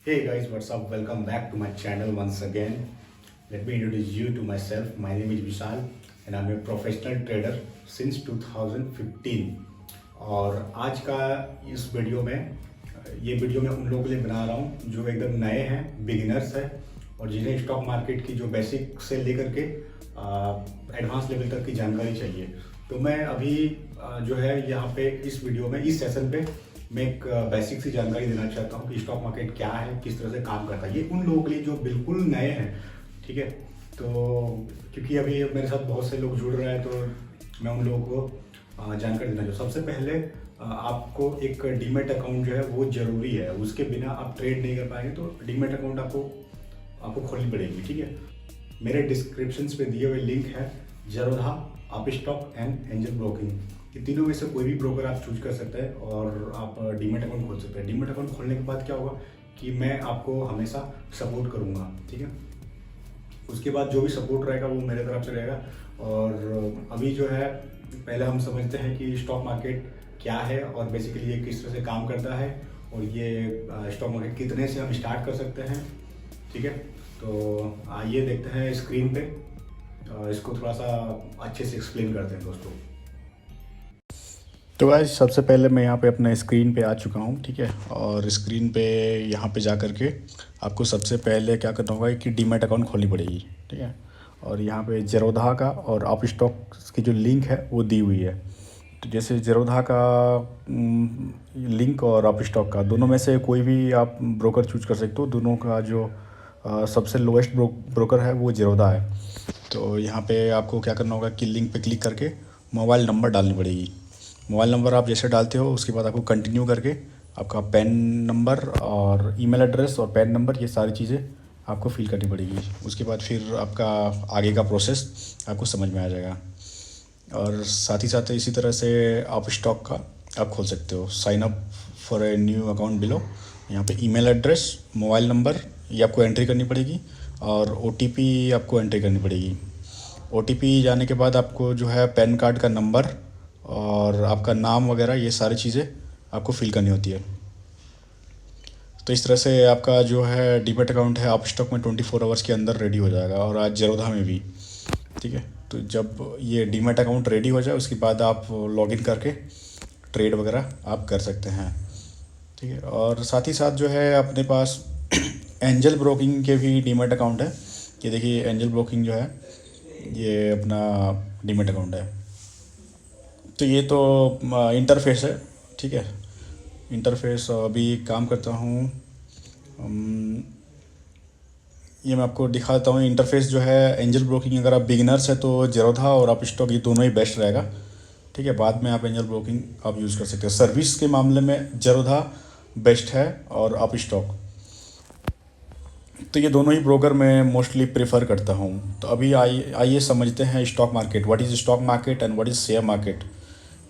Hey guys, what's up? Welcome back to my channel once again. Let me introduce you to myself. My name is Vishal and I'm a professional trader since 2015. और आज का इस video में ये video मैं उन लोगों के लिए बना रहा हूँ जो एकदम नए हैं, बिगिनर्स हैं और जिन्हें स्टॉक मार्केट की जो बेसिक से लेकर के एडवांस लेवल तक की जानकारी चाहिए। तो मैं अभी जो है यहाँ पे इस वीडियो में इस सेशन पे मैं एक बेसिक सी जानकारी देना चाहता हूँ कि स्टॉक मार्केट क्या है, किस तरह से काम करता है। ये उन लोगों के लिए जो बिल्कुल नए हैं, ठीक है। तो क्योंकि अभी मेरे साथ बहुत से लोग जुड़ रहे हैं तो मैं उन लोगों को जानकारी देना चाहूँ। सबसे पहले आपको एक डीमेट अकाउंट जो है वो ज़रूरी है, उसके बिना आप ट्रेड नहीं कर पाएंगे। तो डीमेट अकाउंट आपको खोलनी पड़ेगी, ठीक है। मेरे डिस्क्रिप्शन पे दिए हुए लिंक है Zerodha, Upstox and angel broking. ये तीनों में से कोई भी ब्रोकर आप चूज कर सकते हैं और आप डीमेट अकाउंट खोल सकते हैं। डीमेट अकाउंट खोलने के बाद क्या होगा कि मैं आपको हमेशा सपोर्ट करूंगा, ठीक है। उसके बाद जो भी सपोर्ट रहेगा वो मेरे तरफ से रहेगा। और अभी जो है पहले हम समझते हैं कि स्टॉक मार्केट क्या है और बेसिकली ये किस तरह से काम करता है और ये स्टॉक मार्केट कितने से हम स्टार्ट कर सकते हैं, ठीक है। तो आइए देखते हैं स्क्रीन पे, इसको थोड़ा सा अच्छे से एक्सप्लेन करते हैं दोस्तों। तो गाइस सबसे पहले मैं यहाँ पे अपने स्क्रीन पे आ चुका हूँ, ठीक है। और स्क्रीन पे यहाँ पे जा कर के आपको सबसे पहले क्या करना होगा कि डीमैट अकाउंट खोलनी पड़ेगी, ठीक है। और यहाँ पे ज़ेरोधा का और अपस्टॉक की जो लिंक है वो दी हुई है। तो जैसे ज़ेरोधा का लिंक और अपस्टॉक का दोनों में से कोई भी आप ब्रोकर चूज कर सकते हो। दोनों का जो सबसे लोएस्ट ब्रोकर है वो ज़ेरोधा है। तो यहाँ पे आपको क्या करना होगा कि लिंक पे क्लिक करके मोबाइल नंबर डालनी पड़ेगी। मोबाइल नंबर आप जैसे डालते हो उसके बाद आपको कंटिन्यू करके आपका पैन नंबर और ईमेल एड्रेस और पैन नंबर ये सारी चीज़ें आपको फिल करनी पड़ेगी। उसके बाद फिर आपका आगे का प्रोसेस आपको समझ में आ जाएगा। और साथ ही साथ इसी तरह से आप स्टॉक का आप खोल सकते हो। Sign up for a new account below, यहाँ पे ईमेल एड्रेस, मोबाइल नंबर ये आपको एंट्री करनी पड़ेगी और OTP आपको एंट्री करनी पड़ेगी। OTP जाने के बाद आपको जो है पैन कार्ड का नंबर और आपका नाम वगैरह ये सारी चीज़ें आपको फिल करनी होती है। तो इस तरह से आपका जो है डीमेट अकाउंट है अपस्टॉक में 24 आवर्स के अंदर रेडी हो जाएगा और आज ज़ेरोधा में भी, ठीक है। तो जब ये डीमेट अकाउंट रेडी हो जाए उसके बाद आप लॉगिन करके ट्रेड वगैरह आप कर सकते हैं, ठीक है। और साथ ही साथ जो है अपने पास एंजल ब्रोकिंग के भी डीमेट अकाउंट है। ये देखिए एंजल ब्रोकिंग जो है ये अपना डीमेट अकाउंट है। तो ये तो इंटरफेस है, ठीक है। इंटरफेस अभी काम करता हूँ। ये मैं आपको दिखा देता हूँ। इंटरफेस जो है एंजल ब्रोकिंग अगर आप बिगिनर्स है तो ज़ेरोधा और अपस्टॉक ये दोनों ही बेस्ट रहेगा, ठीक है। बाद में आप एंजल ब्रोकिंग आप यूज़ कर सकते हो। सर्विस के मामले में ज़ेरोधा बेस्ट है और अपस्टॉक, तो ये दोनों ही ब्रोकर मैं मोस्टली प्रेफर करता हूँ। तो अभी आइए समझते हैं stock market. What is stock market and what is share market,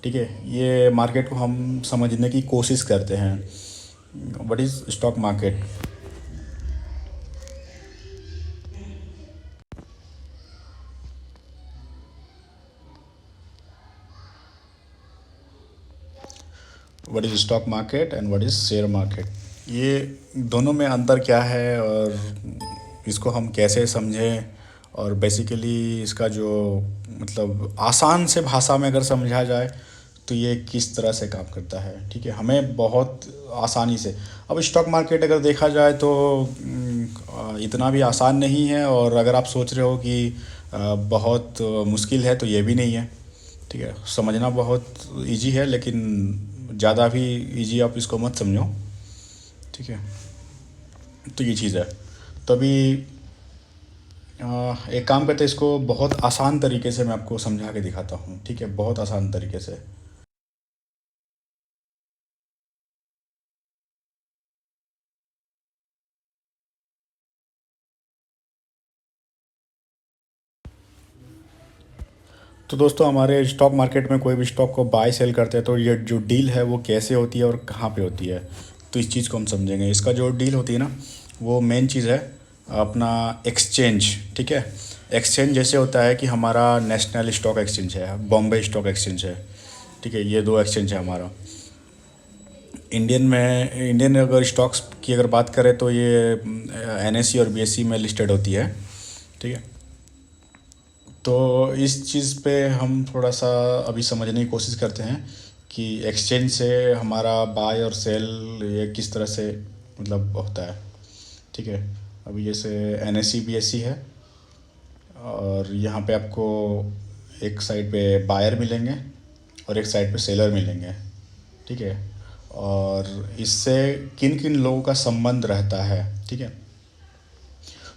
ठीक है। ये मार्केट को हम समझने की कोशिश करते हैं। What is stock market. What is stock market and what is share market, ये दोनों में अंतर क्या है और इसको हम कैसे समझें और बेसिकली इसका जो मतलब आसान से भाषा में अगर समझा जाए तो ये किस तरह से काम करता है, ठीक है। हमें बहुत आसानी से, अब स्टॉक मार्केट अगर देखा जाए तो इतना भी आसान नहीं है और अगर आप सोच रहे हो कि बहुत मुश्किल है तो ये भी नहीं है, ठीक है। समझना बहुत इजी है लेकिन ज़्यादा भी इजी आप इसको मत समझो, ठीक है। तो ये चीज़ है। तो अभी एक काम करते हैं, इसको बहुत आसान तरीके से मैं आपको समझा के दिखाता हूँ, ठीक है, बहुत आसान तरीके से। तो दोस्तों हमारे स्टॉक मार्केट में कोई भी स्टॉक को बाय सेल करते हैं तो ये जो डील है वो कैसे होती है और कहाँ पे होती है, तो इस चीज़ को हम समझेंगे। इसका जो डील होती है ना वो मेन चीज़ है अपना एक्सचेंज, ठीक है। एक्सचेंज जैसे होता है कि हमारा नेशनल स्टॉक एक्सचेंज है, बॉम्बे स्टॉक एक्सचेंज है, ठीक है। ये दो एक्सचेंज है हमारा। इंडियन अगर स्टॉक्स की अगर बात करें तो ये एनएससी और बीएसई में लिस्टेड होती है, ठीक है। तो इस चीज़ पे हम थोड़ा सा अभी समझने की कोशिश करते हैं कि एक्सचेंज से हमारा बाय और सेल ये किस तरह से मतलब होता है, ठीक है। अभी जैसे एनएससी बीएसई है और यहाँ पे आपको एक साइड पे बायर मिलेंगे और एक साइड पे सेलर मिलेंगे, ठीक है। और इससे किन किन लोगों का संबंध रहता है, ठीक है।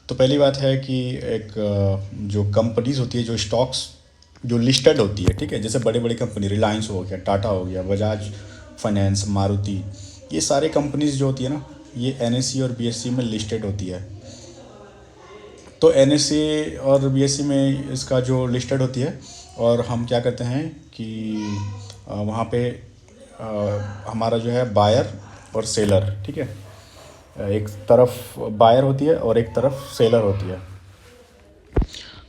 तो पहली बात है कि एक जो कंपनीज होती है, जो स्टॉक्स जो लिस्टेड होती है, ठीक है, जैसे बड़े बड़े कंपनी रिलायंस हो गया, टाटा हो गया, बजाज फाइनेंस, मारुति, ये सारे कंपनीज जो होती है ना, ये एनएससी और बीएसई में लिस्टेड होती है। तो एनएससी और बीएसई में इसका जो लिस्टेड होती है, और हम क्या करते हैं कि वहाँ पे हमारा जो है बायर और सेलर, ठीक है, एक तरफ बायर होती है और एक तरफ सेलर होती है।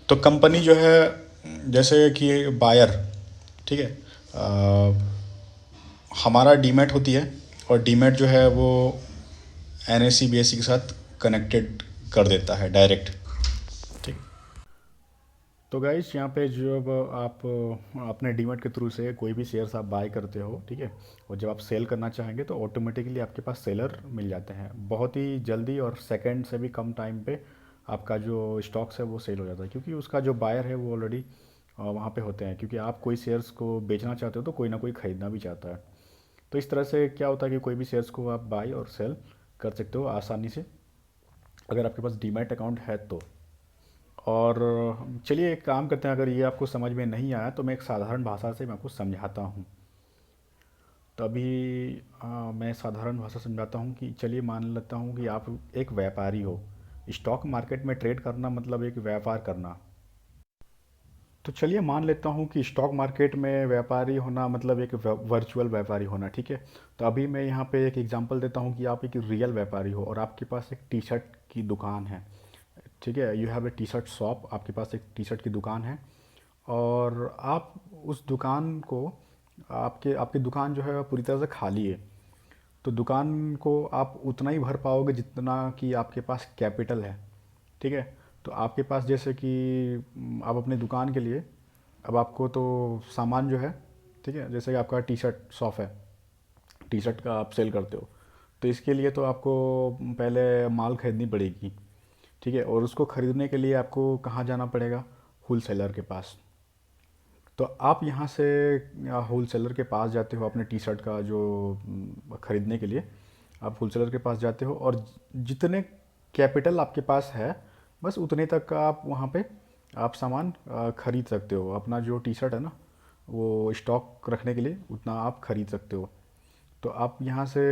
तो कंपनी जो है जैसे कि बायर, ठीक है, हमारा डीमैट होती है, और डीमैट जो है वो एनएससी बीएससी के साथ कनेक्टेड कर देता है डायरेक्ट, ठीक। तो गाइस यहाँ पे जब आप अपने डीमैट के थ्रू से कोई भी शेयर्स आप बाय करते हो, ठीक है, और जब आप सेल करना चाहेंगे तो ऑटोमेटिकली आपके पास सेलर मिल जाते हैं बहुत ही जल्दी, और सेकंड से भी कम टाइम पे आपका जो स्टॉक्स है वो सेल हो जाता है, क्योंकि उसका जो बायर है वो ऑलरेडी वहाँ पे होते हैं, क्योंकि आप कोई शेयर्स को बेचना चाहते हो तो कोई ना कोई ख़रीदना भी चाहता है। तो इस तरह से क्या होता है कि कोई भी शेयर्स को आप बाई और सेल कर सकते हो आसानी से, अगर आपके पास डीमैट अकाउंट है तो। और चलिए एक काम करते हैं, अगर ये आपको समझ में नहीं आया तो मैं एक साधारण भाषा से मैं आपको समझाता हूँ। तो अभी मैं साधारण भाषा समझाता हूँ कि चलिए मान लेता हूँ कि आप एक व्यापारी हो। स्टॉक मार्केट में ट्रेड करना मतलब एक व्यापार करना। तो चलिए मान लेता हूँ कि स्टॉक मार्केट में व्यापारी होना मतलब एक वर्चुअल व्यापारी होना, ठीक है। तो अभी मैं यहाँ पे एक एग्जांपल देता हूँ कि आप एक रियल व्यापारी हो और आपके पास एक टी शर्ट की दुकान है, ठीक है। You have A T shirt shop, आपके पास एक टी शर्ट की दुकान है, और आप उस दुकान को, आपके आपकी दुकान जो है पूरी तरह से खाली है। तो दुकान को आप उतना ही भर पाओगे जितना कि आपके पास कैपिटल है, ठीक है। तो आपके पास जैसे कि आप अपने दुकान के लिए, अब आपको तो सामान जो है, ठीक है, जैसे कि आपका टी शर्ट शॉप है, टी शर्ट का आप सेल करते हो, तो इसके लिए तो आपको पहले माल खरीदनी पड़ेगी, ठीक है। और उसको ख़रीदने के लिए आपको कहाँ जाना पड़ेगा? होल सेलर के पास। तो आप यहाँ से होल सेलर के पास जाते हो अपने टी शर्ट का जो ख़रीदने के लिए, आप होल सेलर के पास जाते हो, और जितने कैपिटल आपके पास है बस उतने तक का आप वहाँ पे आप सामान ख़रीद सकते हो। अपना जो टी शर्ट है ना, वो स्टॉक रखने के लिए उतना आप ख़रीद सकते हो। तो आप यहाँ से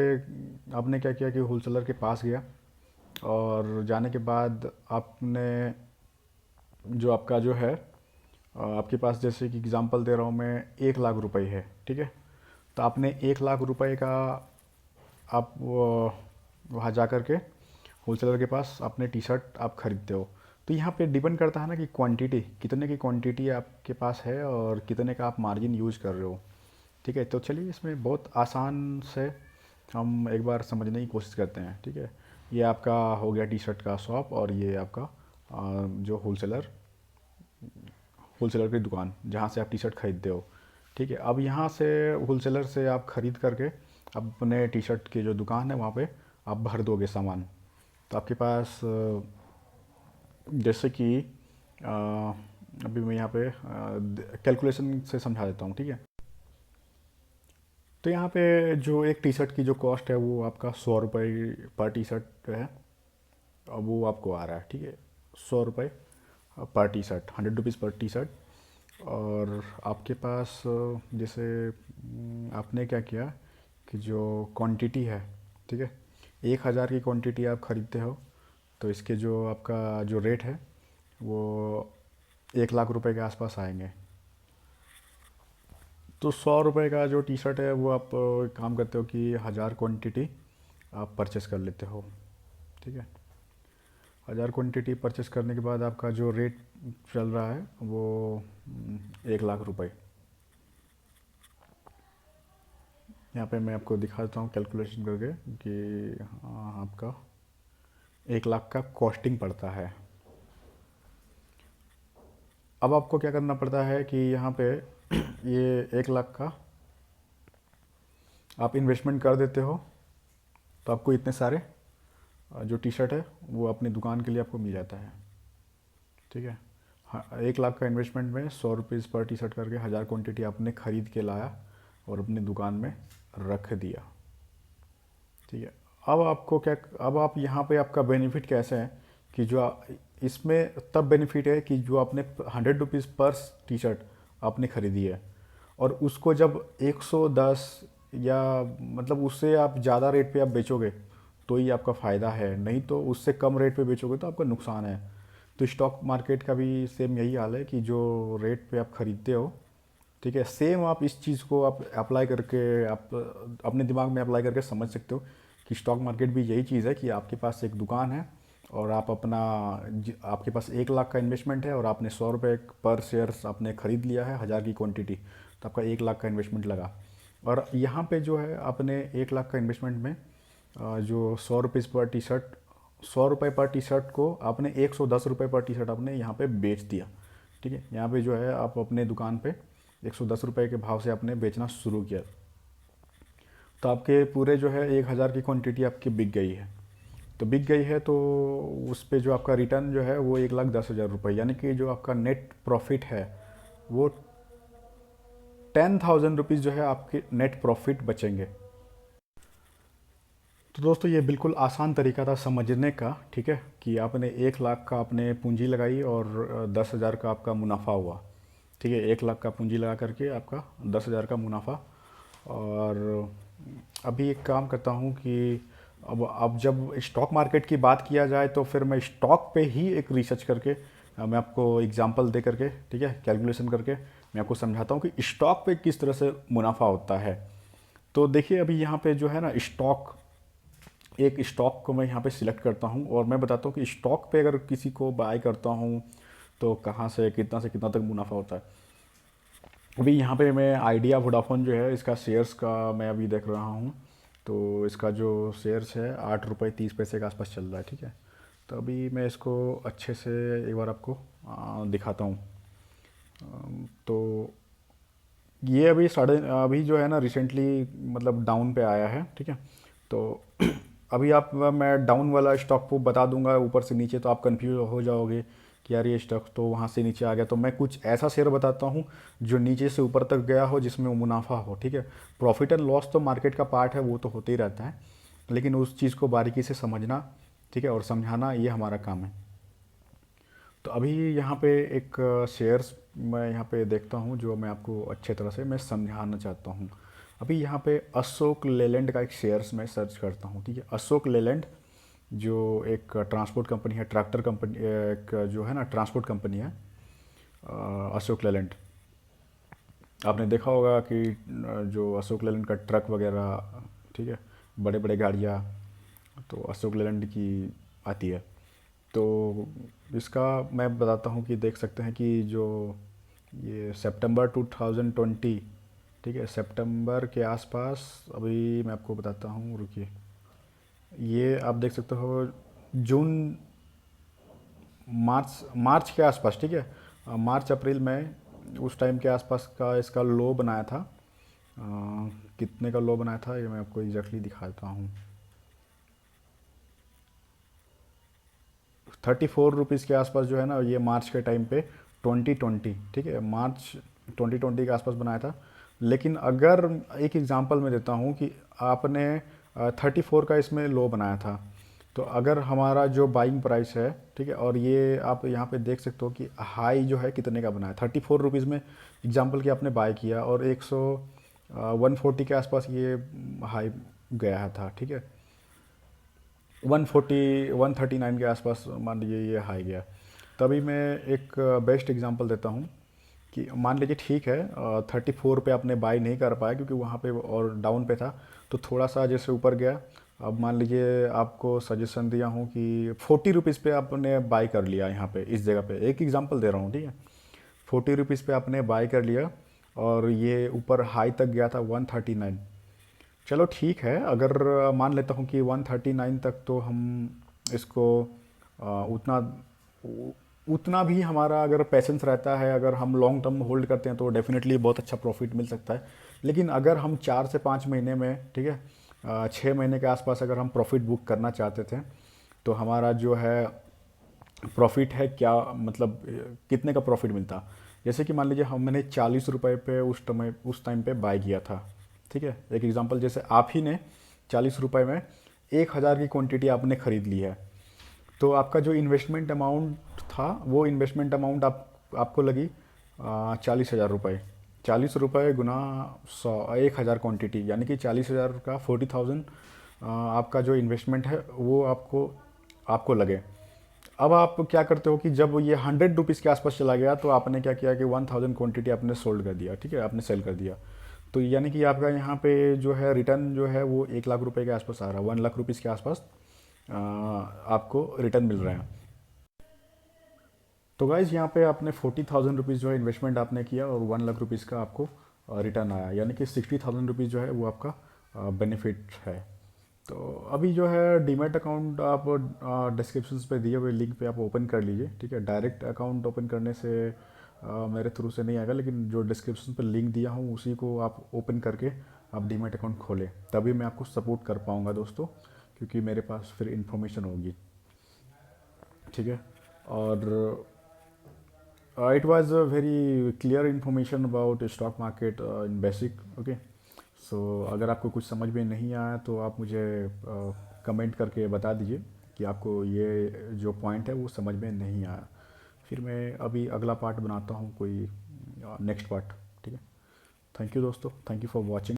आपने क्या किया कि होल सेलर के पास गया, और जाने के बाद आपने जो आपका जो है आपके पास जैसे कि एग्ज़ाम्पल दे रहा हूँ मैं, 1 लाख रुपए है, ठीक है। तो आपने 1 लाख रुपए का आप वहाँ जा कर के होलसेलर के पास अपने टी शर्ट आप ख़रीदते हो। तो यहाँ पे डिपेंड करता है ना कि क्वांटिटी कितने की क्वांटिटी आपके पास है और कितने का आप मार्जिन यूज़ कर रहे हो, ठीक है। तो चलिए इसमें बहुत आसान से हम एक बार समझने की कोशिश करते हैं, ठीक है। ये आपका हो गया टी शर्ट का शॉप, और ये आपका जो होलसेलर की दुकान जहाँ से आप टी शर्ट ख़रीदते हो, ठीक है। अब यहाँ से होलसेलर से आप ख़रीद करके अपने टी शर्ट की जो दुकान है वहाँ पे आप भर दोगे सामान। तो आपके पास जैसे कि अभी मैं यहाँ पे कैलकुलेशन से समझा देता हूँ, ठीक है। तो यहाँ पे जो एक टी शर्ट की जो कॉस्ट है वो आपका 100 रुपये पर टी शर्ट है, अब वो आपको आ रहा है, ठीक है, 100 रुपये पर टी शर्ट, 100 रुपीज़ पर टी शर्ट। और आपके पास जैसे आपने क्या किया कि जो क्वांटिटी है, ठीक है, 1,000 की क्वांटिटी आप ख़रीदते हो, तो इसके जो आपका जो रेट है वो 1 लाख रुपए के आसपास आएंगे। तो 100 रुपये का जो टी शर्ट है वो आप काम करते हो कि 1,000 क्वांटिटी आप परचेस कर लेते हो, ठीक है। 1,000 क्वांटिटी परचेस करने के बाद आपका जो रेट चल रहा है वो 1 लाख रुपए। यहाँ पे मैं आपको दिखाता हूँ कैलकुलेशन करके कि आपका 1 लाख का कॉस्टिंग पड़ता है। अब आपको क्या करना पड़ता है कि यहाँ पे ये 1 लाख का आप इन्वेस्टमेंट कर देते हो तो आपको इतने सारे जो टी शर्ट है वो अपनी दुकान के लिए आपको मिल जाता है। ठीक है। हाँ, 1 लाख का इन्वेस्टमेंट में 100 रुपीज़ पर टी शर्ट करके 1000 क्वान्टिटी आपने ख़रीद के लाया और अपनी दुकान में रख दिया। ठीक है। अब आपको क्या, अब आप यहाँ पे आपका बेनिफिट कैसे है कि इसमें तब बेनिफिट है कि जो आपने 100 रुपीज़ पर टी शर्ट आपने ख़रीदी है और उसको जब 110 या मतलब उससे आप ज़्यादा रेट पे आप बेचोगे तो ही आपका फ़ायदा है, नहीं तो उससे कम रेट पे बेचोगे तो आपका नुकसान है। तो स्टॉक मार्केट का भी सेम यही हाल है कि जो रेट पे आप ख़रीदते हो, ठीक है, सेम आप इस चीज़ को आप अप्लाई करके आप अपने दिमाग में अप्लाई करके समझ सकते हो कि स्टॉक मार्केट भी यही चीज़ है कि आपके पास एक दुकान है और आप आपके पास 1 लाख का इन्वेस्टमेंट है और आपने 100 रुपये पर शेयर्स आपने ख़रीद लिया है 1000 की क्वांटिटी, तो आपका 1 लाख का इन्वेस्टमेंट लगा। और यहाँ पे जो है आपने 1 लाख का इन्वेस्टमेंट में जो 100 रुपीज़ पर टी शर्ट, 100 रुपये पर टी शर्ट को आपने 110 रुपये पर टी शर्ट आपने यहाँ पे बेच दिया। ठीक है। यहाँ पे जो है आप अपने दुकान पे 110 रुपये के भाव से आपने बेचना शुरू किया तो आपके पूरे जो है 1000 की क्वांटिटी आपकी बिक गई है। तो बिक गई है तो उस पे जो आपका रिटर्न जो है वो 1,10,000 रुपये, यानी कि जो आपका नेट प्रॉफिट है वो 10,000 रुपीज़ जो है आपके नेट प्रॉफिट बचेंगे। तो दोस्तों ये बिल्कुल आसान तरीका था समझने का। ठीक है, कि आपने 1 लाख का आपने पूंजी लगाई और 10,000 का आपका मुनाफा हुआ। ठीक है, 1 लाख का पूंजी लगा करके आपका 10,000 का मुनाफा। और अभी एक काम करता हूँ कि अब जब स्टॉक मार्केट की बात किया जाए तो फिर मैं स्टॉक पे ही एक रिसर्च करके मैं आपको एग्जांपल दे करके, ठीक है, कैलकुलेशन करके मैं आपको समझाता हूँ कि स्टॉक पे किस तरह से मुनाफा होता है। तो देखिए अभी यहाँ पे जो है ना एक स्टॉक को मैं यहाँ पे सिलेक्ट करता हूँ और मैं बताता हूँ कि स्टॉक पे अगर किसी को बाय करता हूँ तो कहाँ से कितना तक मुनाफा होता है। अभी यहाँ पे मैं आइडिया वोडाफोन जो है इसका शेयर्स का मैं अभी देख रहा हूँ। तो इसका जो शेयर्स है 8 रुपये 30 पैसे के आसपास चल रहा है। ठीक है, तो अभी मैं इसको अच्छे से एक बार आपको दिखाता हूँ। तो ये अभी जो है ना रिसेंटली मतलब डाउन पे आया है। ठीक है, तो अभी मैं डाउन वाला स्टॉक को बता दूंगा ऊपर से नीचे तो आप कंफ्यूज हो जाओगे कि यार ये स्टॉक तो वहाँ से नीचे आ गया। तो मैं कुछ ऐसा शेयर बताता हूँ जो नीचे से ऊपर तक गया हो जिसमें मुनाफा हो। ठीक है, प्रॉफिट एंड लॉस तो मार्केट का पार्ट है, वो तो होते ही रहता है, लेकिन उस चीज़ को बारीकी से समझना, ठीक है, और समझाना ये हमारा काम है। तो अभी यहाँ पे एक शेयर्स मैं यहाँ पे देखता हूँ जो मैं आपको अच्छे तरह से मैं समझाना चाहता हूँ। अभी यहाँ पे अशोक लेलैंड का एक शेयर्स मैं सर्च करता हूँ। ठीक है, अशोक लेलैंड जो एक ट्रांसपोर्ट कंपनी है, ट्रैक्टर कंपनी, एक जो है ना ट्रांसपोर्ट कंपनी है अशोक लेलैंड। आपने देखा होगा कि जो अशोक लेलैंड का ट्रक वगैरह, ठीक है, बड़े बड़े गाड़ियाँ तो अशोक लेलैंड की आती है। तो इसका मैं बताता हूँ कि देख सकते हैं कि जो ये सितंबर 2020, ठीक है, सितंबर के आसपास, अभी मैं आपको बताता हूँ, रुकिए, ये आप देख सकते हो जून मार्च मार्च के आसपास, ठीक है, मार्च अप्रैल में उस टाइम के आसपास का इसका लो बनाया था। कितने का लो बनाया था ये मैं आपको एग्जैक्टली दिखाता हूँ। 34 रुपीज़ के आसपास जो है ना ये मार्च के टाइम पे 2020, ठीक है, मार्च 2020 के आसपास बनाया था। लेकिन अगर एक एग्जांपल मैं देता हूँ कि आपने 34 का इसमें लो बनाया था, तो अगर हमारा जो बाइंग प्राइस है, ठीक है, और ये आप यहाँ पे देख सकते हो कि हाई जो है कितने का बनाया, 34 रुपीज़ में एग्जांपल कि आपने बाय किया और 140 के आसपास ये हाई गया था। ठीक है, 139 के आसपास मान लीजिए ये हाई गया। तभी मैं एक बेस्ट एग्जांपल देता हूँ कि मान लीजिए ठीक है 34 पे आपने बाई नहीं कर पाया क्योंकि वहाँ पे और डाउन पे था, तो थोड़ा सा जैसे ऊपर गया। अब मान लीजिए आपको सजेशन दिया हूँ कि 40 रुपीज़ पे आपने बाई कर लिया, यहाँ पे इस जगह पे एक एग्जांपल दे रहा हूँ। ठीक है, 40 रुपीज़ पे आपने बाई कर लिया और ये ऊपर हाई तक गया था 139। चलो ठीक है, अगर मान लेता हूँ कि 139 तक तो हम इसको उतना उतना भी हमारा अगर पैसेंस रहता है, अगर हम लॉन्ग टर्म होल्ड करते हैं तो डेफिनेटली बहुत अच्छा प्रॉफिट मिल सकता है। लेकिन अगर हम 4 से 5 महीने में, ठीक है, 6 महीने के आसपास अगर हम प्रॉफिट बुक करना चाहते थे, तो हमारा जो है प्रॉफिट है क्या, मतलब कितने का प्रॉफिट मिलता। जैसे कि मान लीजिए हम मैंने 40 रुपये पे उस टाइम पे बाय किया था, ठीक है, एक एग्जांपल, जैसे आप ही ने 40 रुपये में 1,000 की क्वांटिटी आपने ख़रीद ली है, तो आपका जो इन्वेस्टमेंट अमाउंट था वो इन्वेस्टमेंट अमाउंट आपको लगी 40,000 रुपये। 40 रुपये गुना 100, 1,000 क्वान्टिटी, यानी कि 40,000 का 40,000 आपका जो इन्वेस्टमेंट है वो आपको आपको लगे। अब आप क्या करते हो कि जब ये 100 रुपीज़ के आसपास चला गया तो आपने क्या किया कि 1,000 क्वान्टिटी आपने सोल्ड कर दिया, ठीक है, आपने सेल कर दिया। तो यानी कि आपका यहाँ पे जो है रिटर्न जो है वो 1,00,000 रुपये के आसपास आ रहा है, 1,00,000 रुपीज़ के आसपास आपको रिटर्न मिल रहा है। तो गाइज यहाँ पे आपने 40,000 रुपीज़ जो है इन्वेस्टमेंट आपने किया और 1,00,000 रुपीज़ का आपको रिटर्न आया, यानी कि 60,000 रुपीज़ जो है वो आपका बेनिफिट है। तो अभी जो है डीमैट अकाउंट आप डिस्क्रिप्शन पे दिए हुए लिंक पे आप ओपन कर लीजिए, ठीक है। डायरेक्ट अकाउंट ओपन करने से मेरे थ्रू से नहीं आएगा, लेकिन जो डिस्क्रिप्शन पे लिंक दिया हूँ उसी को आप ओपन करके आप डीमैट अकाउंट खोलें, तभी मैं आपको सपोर्ट कर पाऊँगा दोस्तों, क्योंकि मेरे पास फिर इन्फॉर्मेशन होगी, ठीक है। और it was a very clear information about stock market in basic, okay। सो अगर आपको कुछ समझ में नहीं आया तो आप मुझे कमेंट करके बता दीजिए कि आपको ये जो पॉइंट है वो समझ में नहीं आया, फिर मैं अभी अगला पार्ट बनाता हूँ, कोई नेक्स्ट पार्ट, ठीक है। थैंक यू दोस्तों, थैंक यू फॉर वॉचिंग।